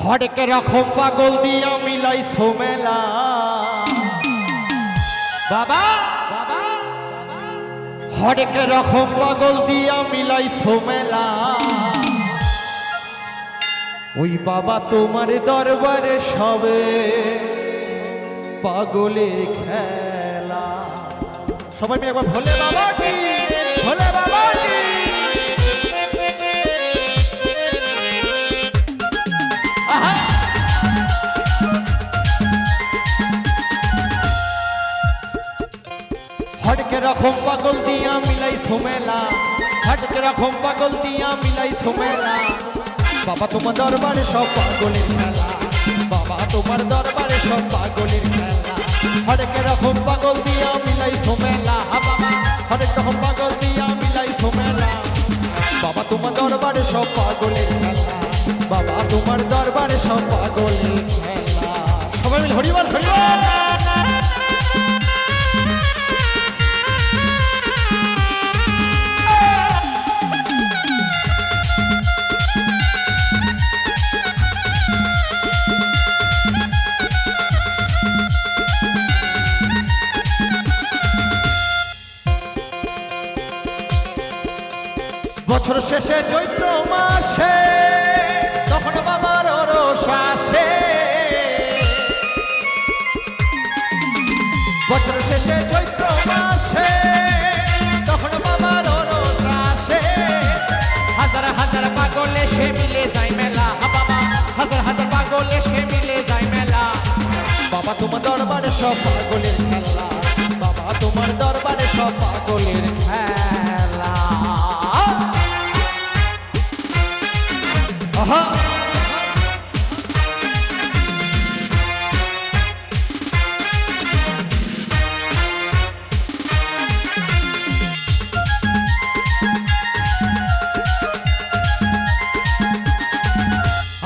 হরেক রকম পাগল দিয়া মিলাই সোমেলা বাবা বাবা হরেক রকম পাগল দিয়া মিলাই সোমেলা ওই বাবা তোমার দরবারে সবে পাগলের খেলা। সবাই মিলে একবার ভোলে বাবা কি, ভোলে বাবা কি। হরেক রকম পাগল দিয়া মিলাই সোমেলা, হরেক রকম পাগল দিয়া মিলাই সোমেলা। বাবা তোমার দরবারে সব পাগলের খেলা, বাবা তোমার দরবারে সব পাগলের খেলা। হরেক রকম পাগল দিয়া মিলাই সোমেলা, বাবা হরেক রকম পাগল দিয়া মিলাই সোমেলা। বাবা তোমার দরবারে সব পাগলের খেলা, বাবা তোমার দরবারে সব পাগলের খেলা। সবাই মিলে হরিবল হরিবল। বছর শেষে চৈত্র মাসে তখন বাবার রোষ আসে, বছর শেষে চৈত্র মাসে তখন বাবার রোষ আসে। হাজার হাজার পাগল এসে মিলে যায় মেলা, বাবা হাজার হাজার পাগল এসে মিলে যায় মেলা। বাবা তোমার দরবারে সব পাগলের খেলা, বাবা তোমার দরবারে সব পাগলের খেলা।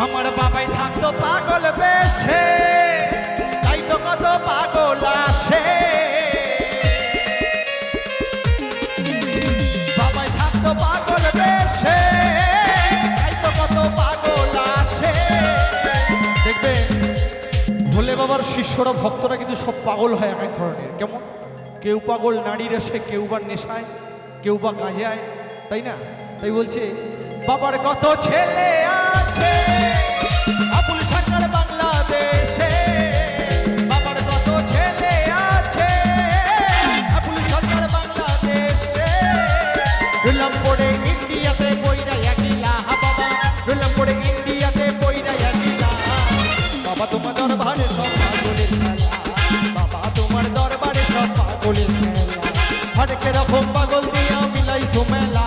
আমার বাবাই থাকতো পাগল বেশে, তাই তো কত পাগল আসে। বাবাই থাকতো পাগল বেশে, তাই তো কত পাগল আসে। দেখবে ভোলে বাবার শিষ্যরা ভক্তরা কিন্তু সব পাগল হয় এক এক ধরনের। কেমন কেউ পাগল নারীর এসে, কেউ বা নেশায়, কেউ বা গাঁজায়, তাই না? তাই বলছে বাবার কত ছেলে আছে আবুল সরকার বাংলাদেশে, বাবার কত ছেলে আছে আবুল সরকার বাংলাদেশে। রুলাম পড়ে ইন্ডিয়াতে বইরা একলা, বাবা রুলাম পড়ে ইন্ডিয়াতে বইরা একলা। বাবা তোমার দরবারে সব পাগলের খেলা, বাবা তোমার দরবারে সব পাগলের খেলা। হরেক রকম পাগল দিয়া মিলাই সোমেলা,